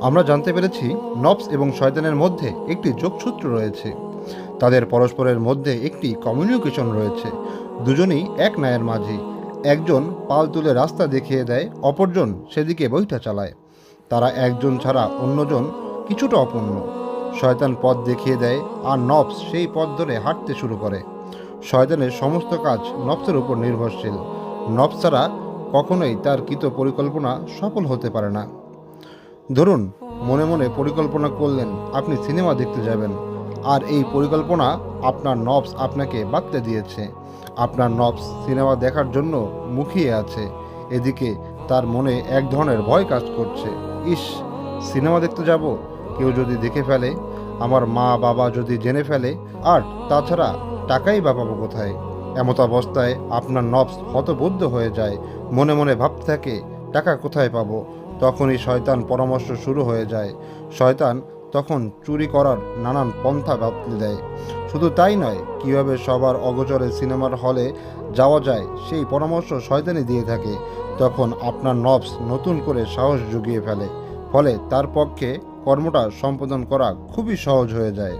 আমরা জানতে পেরেছি নফস এবং শয়তানের মধ্যে একটি যোগসূত্র রয়েছে। তাদের পরস্পরের মধ্যে একটি কমিউনিকেশন রয়েছে। দুজনই এক নায়ের মাঝি। একজন পাল তুলে রাস্তা দেখিয়ে দেয়, অপরজন সেদিকে বইটা চালায়। তারা একজন ছাড়া অন্যজন কিছুটা অপূর্ণ। শয়তান পথ দেখিয়ে দেয় আর নফস সেই পথ ধরে হাঁটতে শুরু করে। শয়তানের সমস্ত কাজ নফসের উপর নির্ভরশীল। নফস ছাড়া কখনোই তার কৃত পরিকল্পনা সফল হতে পারে না। ধরুন, মনে মনে পরিকল্পনা করলেন আপনি সিনেমা দেখতে যাবেন, আর এই পরিকল্পনা আপনার নফস আপনাকে বাতলে দিয়েছে। আপনার নফস সিনেমা দেখার জন্য মুখিয়ে আছে। এদিকে তার মনে এক ধরনের ভয় কাজ করছে। ইস, সিনেমা দেখতে যাব, কেউ যদি দেখে ফেলে, আমার মা বাবা যদি জেনে ফেলে, আর তাছাড়া টাকাই বা পাবো কোথায়? এমত অবস্থায় আপনার নফস হতবুদ্ধ হয়ে যায়। মনে মনে ভাবতে থাকে টাকা কোথায় পাবো। তখনই শয়তান পরামর্শ শুরু হয়ে যায়। শয়তান তখন চুরি করার নানান পন্থা বাতলে দেয়। শুধু তাই নয়, কিভাবে সবার অগোচরে সিনেমার হলে যাওয়া যায় সেই পরামর্শ শয়তানই দিয়ে থাকে। তখন আপনার নফস নতুন করে সাহস জুগিয়ে ফেলে। ফলে তার পক্ষে কর্মটা সম্পাদন করা খুবই সহজ হয়ে যায়।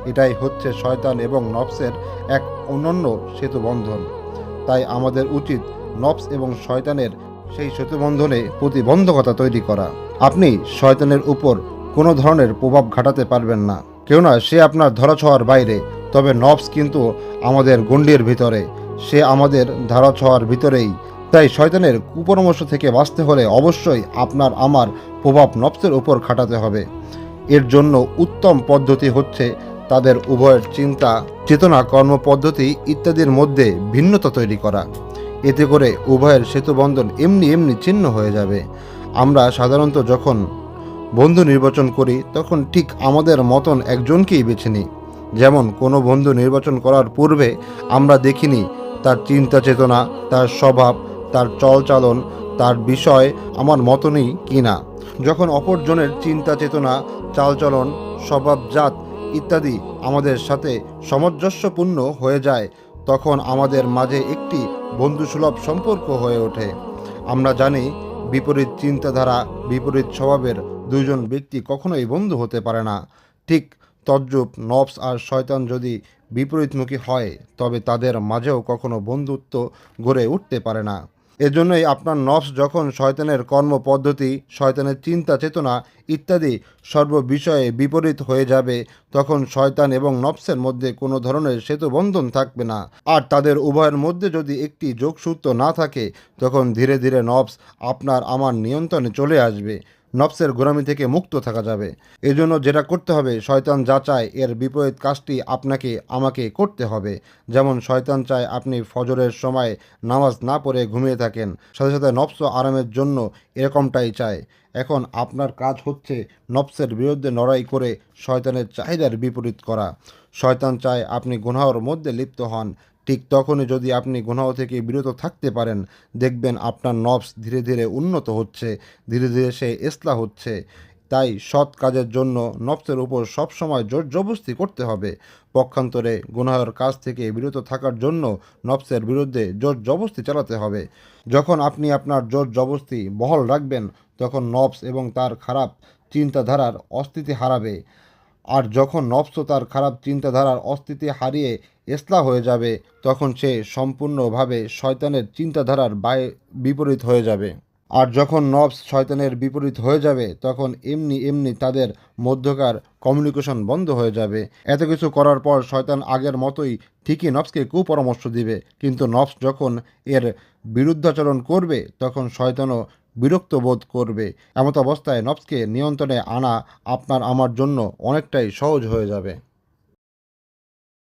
এটাই হচ্ছে শয়তান এবং নফসের এক অনন্য সেতুবন্ধন। তাই আমাদের উচিত নফস এবং শয়তানের সেই সেতুবন্ধনে প্রতিবন্ধকতা তৈরি করা। আপনি শয়তানের উপর কোনো ধরনের প্রভাব ঘটাতে পারবেন না, কেননা সে আপনার ধরাছোঁয়ার বাইরে। তবে নফস কিন্তু আমাদের গণ্ডির ভিতরে, সে আমাদের ধরাছোঁয়ার ভিতরেই। তাই শয়তানের কুপরামর্শ থেকে বাঁচতে হলে অবশ্যই আপনার আমার প্রভাব নফসের উপর খাটাতে হবে। এর জন্য উত্তম পদ্ধতি হচ্ছে তাদের উভয়ের চিন্তা, চেতনা, কর্মপদ্ধতি ইত্যাদির মধ্যে ভিন্নতা তৈরি করা। এতে করে উভয়ের সেতুবন্ধন এমনি এমনি ছিন্ন হয়ে যাবে। আমরা সাধারণত যখন বন্ধু নির্বাচন করি তখন ঠিক আমাদের মতন একজনকেই বেছে নিই। যেমন কোনো বন্ধু নির্বাচন করার পূর্বে আমরা দেখিনি তার চিন্তা চেতনা, তার স্বভাব, তার চলচালন, তার বিষয় আমার মতনই কিনা। যখন অপরজনের চিন্তা চেতনা, চালচলন, স্বভাবজাত ইত্যাদি আমাদের সাথে সামঞ্জস্যপূর্ণ হয়ে যায়, তখন আমাদের মাঝে একটি বন্ধুসুলভ সম্পর্ক হয়ে ওঠে। আমরা জানি বিপরীত চিন্তাধারা, বিপরীত স্বভাবের দুইজন ব্যক্তি কখনোই বন্ধু হতে পারে না। ঠিক তদ্রূপ নফস আর শয়তান যদি বিপরীতমুখী হয় তবে তাদের মাঝেও কখনো বন্ধুত্ব গড়ে উঠতে পারে না। এজন্যই আপনার নফস যখন শয়তানের কর্মপদ্ধতি, শয়তানের চিন্তা চেতনা ইত্যাদি সর্ববিষয়ে বিপরীত হয়ে যাবে, তখন শয়তান এবং নফসের মধ্যে কোনো ধরনের সেতুবন্ধন থাকবে না। আর তাদের উভয়ের মধ্যে যদি একটি যোগসূত্র না থাকে, তখন ধীরে ধীরে নফস আপনার আমার নিয়ন্ত্রণে চলে আসবে। নফসের গোলামি থেকে মুক্ত থাকা যাবে। এজন্য যেটা করতে হবে, শয়তান যা চায় এর বিপরীত কাজটি আপনাকে আমাকে করতে হবে। যেমন শয়তান চায় আপনি ফজরের সময় নামাজ না পড়ে ঘুমিয়ে থাকেন, সাথে সাথে নফসও আরামের জন্য এরকমটাই চায়। এখন আপনার কাজ হচ্ছে নফসের বিরুদ্ধে লড়াই করে শয়তানের চাহিদার বিপরীত করা। শয়তান চায় আপনি গুনাহর মধ্যে লিপ্ত হন। ঠিক তখনই যদি আপনি গুনাহ থেকে বিরত থাকতে পারেন, দেখবেন আপনার নফস ধীরে ধীরে উন্নত হচ্ছে, ধীরে ধীরে সে ইসলাহ হচ্ছে। তাই সৎ কাজের জন্য নফসের উপর সবসময় জোর জবরদস্তি করতে হবে। পক্ষান্তরে গুনাহের কাজ থেকে বিরত থাকার জন্য নফসের বিরুদ্ধে জোর জবরদস্তি চালাতে হবে। যখন আপনি আপনার জোর জবরদস্তি বহাল রাখবেন, তখন নফস এবং তার খারাপ চিন্তাধারার অস্তিত্ব হারাবে। আর যখন নফস তার খারাপ চিন্তাধারার অস্তিত্ব হারিয়ে ইসলাহ হয়ে যাবে, তখন সে সম্পূর্ণভাবে শয়তানের চিন্তাধারার বিপরীত হয়ে যাবে। আর যখন নফস শয়তানের বিপরীত হয়ে যাবে, তখন এমনি এমনি তাদের মধ্যকার কমিউনিকেশন বন্ধ হয়ে যাবে। এত কিছু করার পর শয়তান আগের মতোই ঠিকই নফসকে কুপরামর্শ দিবে, কিন্তু নফস যখন এর বিরুদ্ধাচরণ করবে, তখন শয়তানও বিরক্ত বোধ করবে। এমত অবস্থায় নফসকে নিয়ন্ত্রণে আনা আপনার আমার জন্য অনেকটাই সহজ হয়ে যাবে।